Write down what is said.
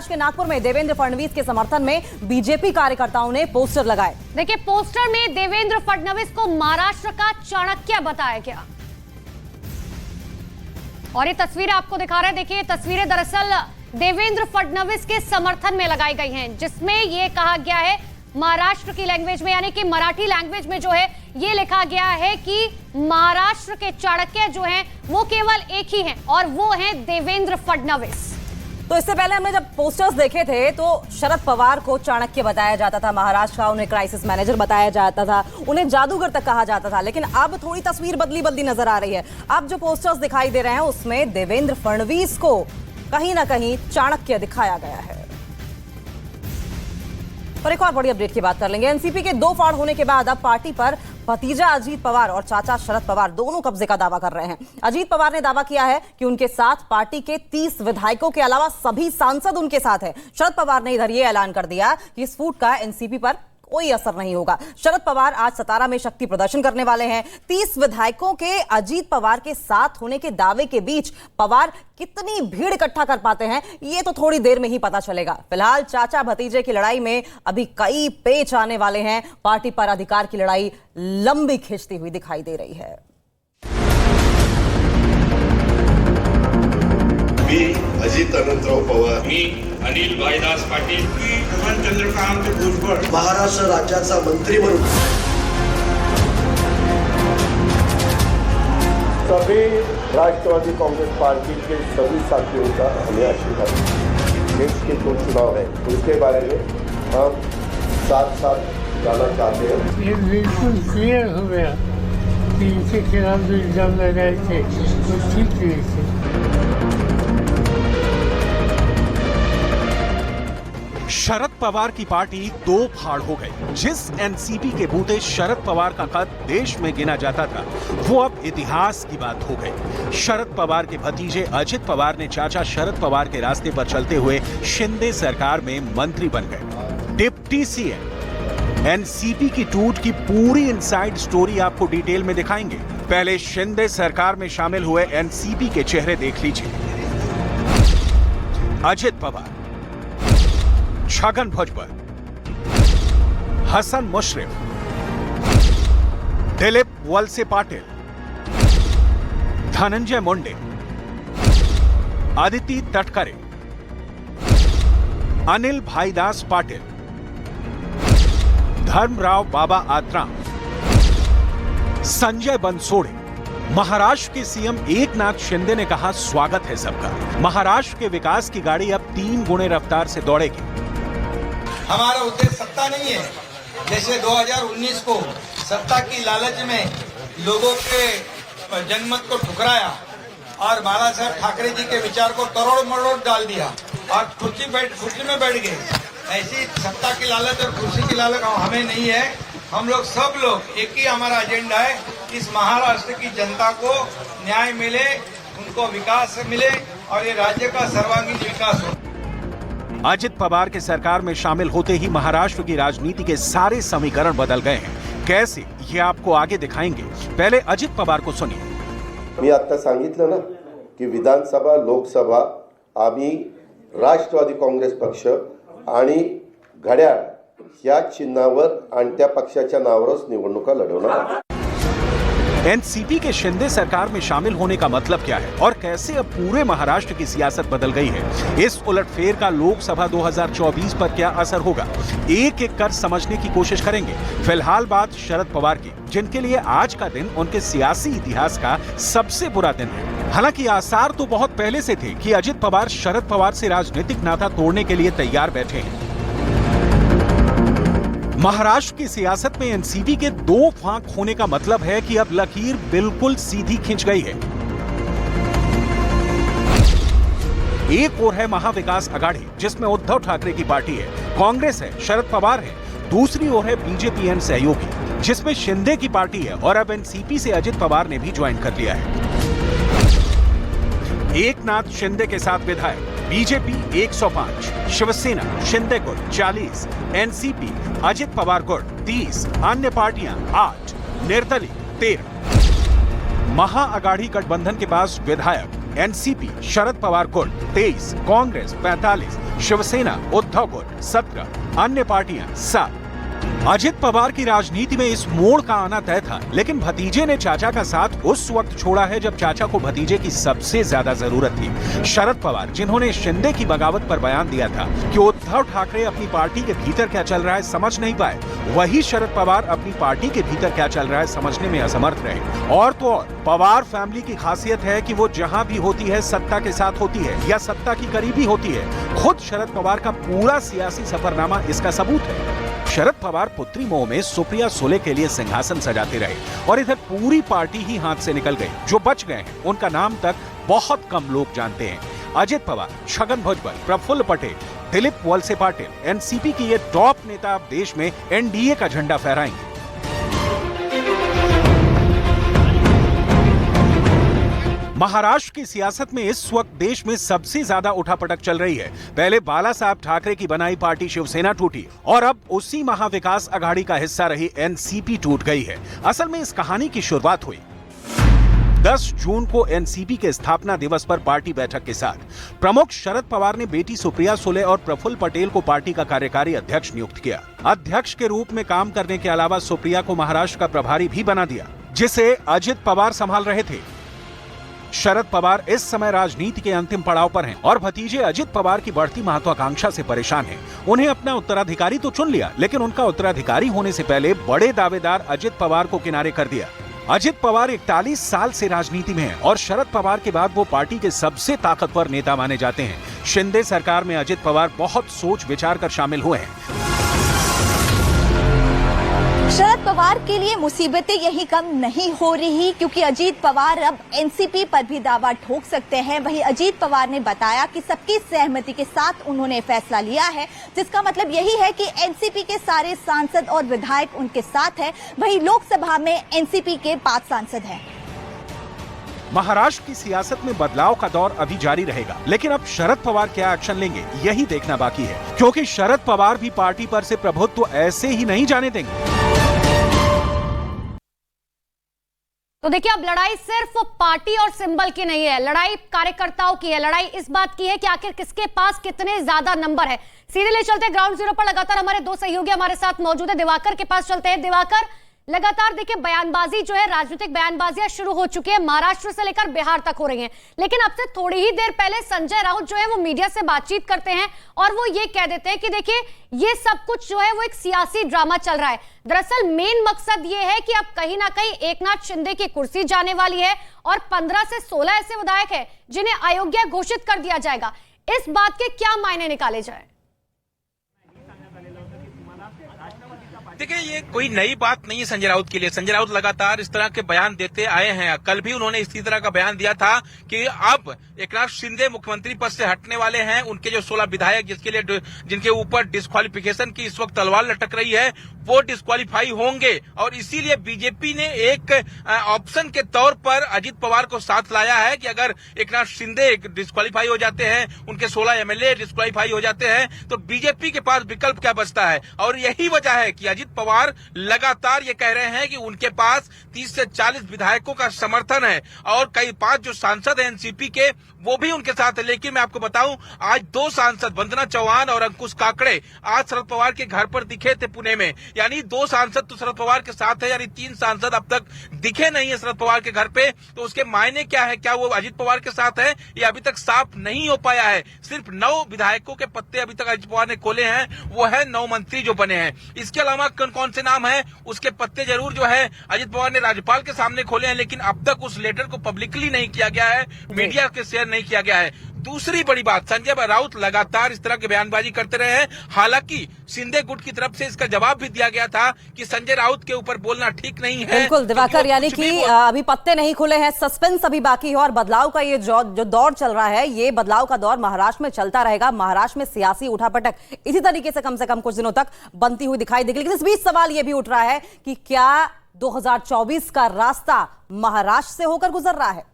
महाराष्ट्र के नागपुर में देवेंद्र फडणवीस के समर्थन में बीजेपी कार्यकर्ताओं ने पोस्टर लगाए। देखिए, पोस्टर में देवेंद्र फडणवीस को महाराष्ट्र का चाणक्य बताया गया और ये तस्वीरें आपको दिखा रहे हैं। देखिए, तस्वीरें दरअसल देवेंद्र फडणवीस के समर्थन में लगाई गई हैं, जिसमें यह कहा गया है महाराष्ट्र की लैंग्वेज में, यानी कि मराठी लैंग्वेज में जो है ये लिखा गया है कि महाराष्ट्र के चाणक्य जो हैं वो केवल एक ही हैं और वो हैं देवेंद्र फडणवीस। तो इससे पहले हमने जब पोस्टर्स देखे थे तो शरद पवार को चाणक्य बताया जाता था महाराष्ट्र का, उन्हें क्राइसिस मैनेजर बताया जाता था, उन्हें जादूगर तक कहा जाता था। लेकिन अब थोड़ी तस्वीर बदली नजर आ रही है। अब जो पोस्टर्स दिखाई दे रहे हैं उसमें देवेंद्र फडणवीस को कहीं ना कहीं चाणक्य दिखाया गया है। और एक और बड़ी अपडेट की बात कर लेंगे। एनसीपी के 2 फाड़ होने के बाद अब पार्टी पर भतीजा अजीत पवार और चाचा शरद पवार दोनों कब्जे का दावा कर रहे हैं। अजीत पवार ने दावा किया है कि उनके साथ पार्टी के 30 विधायकों के अलावा सभी सांसद उनके साथ हैं। शरद पवार ने इधर यह ऐलान कर दिया कि इस फूट का एनसीपी पर कोई असर नहीं होगा। शरद पवार आज सतारा में शक्ति प्रदर्शन करने वाले हैं। 30 विधायकों के अजीत पवार के साथ होने के दावे के बीच पवार कितनी भीड़ इकट्ठा कर पाते हैं ये तो थोड़ी देर में ही पता चलेगा। फिलहाल चाचा भतीजे की लड़ाई में अभी कई पेच आने वाले हैं। पार्टी पर अधिकार की लड़ाई लंबी खिंचती हुई दिखाई दे रही है। मी अजित अनंतराव पवार, मी अनिल भाईदास पाटील, मी चंद्रकांत भुजबळ महाराष्ट्र राज्याचा मंत्री म्हणून सभी राष्ट्रवादी कांग्रेस पार्टी के सभी साथियों का हमें आशीर्वाद। देश के जो चुनाव है उसके बारे में हम साथ साथ जाना चाहते हैं। ये बिल्कुल क्लियर हो गया कि इनके खिलाफ जो इल्जाम लगाए थे वो ठीक नहीं थे। शरद पवार की पार्टी 2 फाड़ हो गई। जिस एनसीपी के बूते शरद पवार का कद देश में गिना जाता था वो अब इतिहास की बात हो गई। शरद पवार के भतीजे अजित पवार ने चाचा शरद पवार के रास्ते पर चलते हुए शिंदे सरकार में मंत्री बन गए, डिप्टी सीएम। एनसीपी की टूट की पूरी इनसाइड स्टोरी आपको डिटेल में दिखाएंगे। पहले शिंदे सरकार में शामिल हुए एनसीपी के चेहरे देख लीजिए। अजित पवार, छगन भुजबळ, हसन मुश्रीफ, दिलीप वलसे पाटिल, धनंजय मुंडे, अदिति तटकरे, अनिल भाईदास पाटिल, धर्मराव बाबा आत्राम, संजय बनसोड़े। महाराष्ट्र के सीएम एकनाथ शिंदे ने कहा स्वागत है सबका। महाराष्ट्र के विकास की गाड़ी अब 3 गुने रफ्तार से दौड़ेगी। हमारा उद्देश्य सत्ता नहीं है। जैसे 2019 को सत्ता की लालच में लोगों के जनमत को ठुकराया और बाला साहब ठाकरे जी के विचार को तरोड़ मरोड़ डाल दिया और कुर्सी में बैठ गए। ऐसी सत्ता की लालच और कुर्सी की लालच हमें नहीं है। हम लोग सब लोग एक ही हमारा एजेंडा है, इस महाराष्ट्र की जनता को न्याय मिले, उनको विकास मिले और ये राज्य का सर्वांगीण विकास हो। अजित पवार के सरकार में शामिल होते ही महाराष्ट्र की राजनीति के सारे समीकरण बदल गए हैं। कैसे, ये आपको आगे दिखाएंगे। पहले अजित पवार को सुनिए। मी आता सांगितलं ना की विधानसभा लोकसभा आम्ही राष्ट्रवादी काँग्रेस पक्ष आणि घड्याळ या चिन्हावर आणि त्या पक्षाच्या नावावरच निवडणुका लढवणार आहोत। एनसीपी के शिंदे सरकार में शामिल होने का मतलब क्या है और कैसे अब पूरे महाराष्ट्र की सियासत बदल गई है। इस उलटफेर का लोकसभा 2024 पर क्या असर होगा, एक एक कर समझने की कोशिश करेंगे। फिलहाल बात शरद पवार की, जिनके लिए आज का दिन उनके सियासी इतिहास का सबसे बुरा दिन है। हालांकि आसार तो बहुत पहले से थे कि अजित पवार शरद पवार से राजनीतिक नाता तोड़ने के लिए तैयार बैठे हैं। महाराष्ट्र की सियासत में एनसीपी के 2 फांक होने का मतलब है कि अब लकीर बिल्कुल सीधी खिंच गई है। एक ओर है महाविकास अघाड़ी, जिसमें उद्धव ठाकरे की पार्टी है, कांग्रेस है, शरद पवार है। दूसरी ओर है बीजेपी एंड सहयोगी, जिसमें शिंदे की पार्टी है और अब एनसीपी से अजित पवार ने भी ज्वाइन कर लिया है। एकनाथ शिंदे के साथ विधायक, बीजेपी 105, शिवसेना शिंदे गुट 40, एनसीपी अजित पवार गुट 30, अन्य पार्टियां 8, निर्दलीय 13। महाअघाड़ी गठबंधन के पास विधायक एनसीपी शरद पवार गुट 23, कांग्रेस 45, शिवसेना, उद्धव गुट 17, अन्य पार्टियां 7। अजित पवार की राजनीति में इस मोड़ का आना तय था, लेकिन भतीजे ने चाचा का साथ उस वक्त छोड़ा है जब चाचा को भतीजे की सबसे ज्यादा जरूरत थी। शरद पवार, जिन्होंने शिंदे की बगावत पर बयान दिया था कि उद्धव ठाकरे अपनी पार्टी के भीतर क्या चल रहा है समझ नहीं पाए, वही शरद पवार अपनी पार्टी के भीतर क्या चल रहा है समझने में असमर्थ रहे। और तो और पवार फैमिली की खासियत है कि वो जहां भी होती है सत्ता के साथ होती है या सत्ता की करीबी होती है। खुद शरद पवार का पूरा सियासी सफरनामा इसका सबूत है। शरद पवार पुत्री मोह में सुप्रिया सुले के लिए सिंहासन सजाते रहे और इधर पूरी पार्टी ही हाथ से निकल गई। जो बच गए हैं उनका नाम तक बहुत कम लोग जानते हैं। अजित पवार, छगन भुजबल, प्रफुल्ल पटेल, दिलीप वलसे पाटिल, एनसीपी की ये टॉप नेता अब देश में एनडीए का झंडा फहराएंगे। महाराष्ट्र की सियासत में इस वक्त देश में सबसे ज्यादा उठापटक चल रही है। पहले बाला साहब ठाकरे की बनाई पार्टी शिवसेना टूटी और अब उसी महाविकास अघाड़ी का हिस्सा रही एनसीपी टूट गई है। असल में इस कहानी की शुरुआत हुई 10 जून को एनसीपी के स्थापना दिवस पर पार्टी बैठक के साथ। प्रमुख शरद पवार ने बेटी सुप्रिया सुले और प्रफुल्ल पटेल को पार्टी का कार्यकारी अध्यक्ष नियुक्त किया। अध्यक्ष के रूप में काम करने के अलावा सुप्रिया को महाराष्ट्र का प्रभारी भी बना दिया, जिसे अजित पवार संभाल रहे थे। शरद पवार इस समय राजनीति के अंतिम पड़ाव पर हैं और भतीजे अजित पवार की बढ़ती महत्वाकांक्षा से परेशान हैं। उन्हें अपना उत्तराधिकारी तो चुन लिया, लेकिन उनका उत्तराधिकारी होने से पहले बड़े दावेदार अजित पवार को किनारे कर दिया। अजित पवार 41 साल से राजनीति में हैं और शरद पवार के बाद वो पार्टी के सबसे ताकतवर नेता माने जाते हैं। शिंदे सरकार में अजित पवार बहुत सोच विचार कर शामिल हुए हैं। शरद पवार के लिए मुसीबतें यही कम नहीं हो रही, क्योंकि अजीत पवार अब एनसीपी पर भी दावा ठोक सकते हैं। वहीं अजीत पवार ने बताया कि सबकी सहमति के साथ उन्होंने फैसला लिया है, जिसका मतलब यही है कि एनसीपी के सारे सांसद और विधायक उनके साथ हैं। वहीं लोकसभा में एनसीपी के 5 सांसद हैं। महाराष्ट्र की सियासत में बदलाव का दौर अभी जारी रहेगा, लेकिन अब शरद पवार क्या एक्शन लेंगे यही देखना बाकी है, क्योंकि शरद पवार भी पार्टी पर से प्रभुत्व ऐसे ही नहीं जाने देंगे। तो देखिए, अब लड़ाई सिर्फ पार्टी और सिंबल की नहीं है, लड़ाई कार्यकर्ताओं की है। लड़ाई इस बात की है कि आखिर किसके पास कितने ज्यादा नंबर है। सीधे ले चलते ग्राउंड जीरो पर, लगातार हमारे 2 सहयोगी हमारे साथ मौजूद है। दिवाकर के पास चलते हैं। दिवाकर, लगातार देखिए बयानबाजी जो है, राजनीतिक बयानबाजियां शुरू हो चुकी है, महाराष्ट्र से लेकर बिहार तक हो रही हैं। लेकिन अब से थोड़ी ही देर पहले संजय राउत जो है वो मीडिया से बातचीत करते हैं और वो ये कह देते हैं कि देखिए ये सब कुछ जो है वो एक सियासी ड्रामा चल रहा है। दरअसल मेन मकसद ये है कि अब कहीं ना कहीं एकनाथ शिंदे की कुर्सी जाने वाली है और 15 से 16 ऐसे विधायक हैं जिन्हें अयोग्य घोषित कर दिया जाएगा। इस बात के क्या मायने निकाले जाए? देखिए, ये कोई नई बात नहीं है संजय राउत के लिए। संजय राउत लगातार इस तरह के बयान देते आए हैं। कल भी उन्होंने इसी तरह का बयान दिया था कि अब एकनाथ शिंदे मुख्यमंत्री पद से हटने वाले हैं। उनके जो 16 विधायक जिनके ऊपर डिस्क्वालिफिकेशन की इस वक्त तलवार लटक रही है, वो डिस्क्वालीफाई होंगे और इसीलिए बीजेपी ने एक ऑप्शन के तौर पर अजित पवार को साथ लाया है कि अगर एकनाथ शिंदे डिस्क्वालीफाई हो जाते हैं, उनके 16 एमएलए डिस्क्वालीफाई हो जाते हैं, तो बीजेपी के पास विकल्प क्या बचता है। और यही वजह है कि अजित पवार लगातार ये कह रहे हैं कि उनके पास 30 से 40 विधायकों का समर्थन है और कई 5 जो सांसद हैं एनसीपी के, वो भी उनके साथ है। लेकिन मैं आपको बताऊं, आज 2 सांसद वंदना चौहान और अंकुश काकड़े आज शरद पवार के घर पर दिखे थे पुणे में। यानी 2 सांसद तो शरद पवार के साथ है, यानी 3 सांसद अब तक दिखे नहीं है शरद पवार के घर पे। तो उसके मायने क्या है, क्या वो अजित पवार के साथ है, ये अभी तक साफ नहीं हो पाया है। सिर्फ 9 विधायकों के पत्ते अभी तक अजित पवार ने खोले हैं, वो है 9 मंत्री जो बने हैं। इसके अलावा कौन कौन से नाम है, उसके पत्ते जरूर जो है अजित पवार ने राज्यपाल के सामने खोले हैं, लेकिन अब तक उस लेटर को पब्लिकली नहीं किया गया है, मीडिया के शेयर नहीं किया गया है। दूसरी बड़ी बात, संजय राउत लगातार इस तरह की बयानबाजी करते रहे हैं। हालांकि शिंदे गुट की तरफ से इसका जवाब भी दिया गया था कि संजय राउत के ऊपर बोलना ठीक नहीं है। बिल्कुल दिवाकर, यानी कि अभी पत्ते नहीं खुले हैं, सस्पेंस अभी बाकी है और बदलाव का ये जो दौर चल रहा है, ये बदलाव का दौर महाराष्ट्र में चलता रहेगा। महाराष्ट्र में सियासी उठापटक इसी तरीके से कम कुछ दिनों तक बनती हुई दिखाई देगी। लेकिन इस बीच सवाल ये भी उठ रहा है कि क्या 2024 का रास्ता महाराष्ट्र से होकर गुजर रहा है?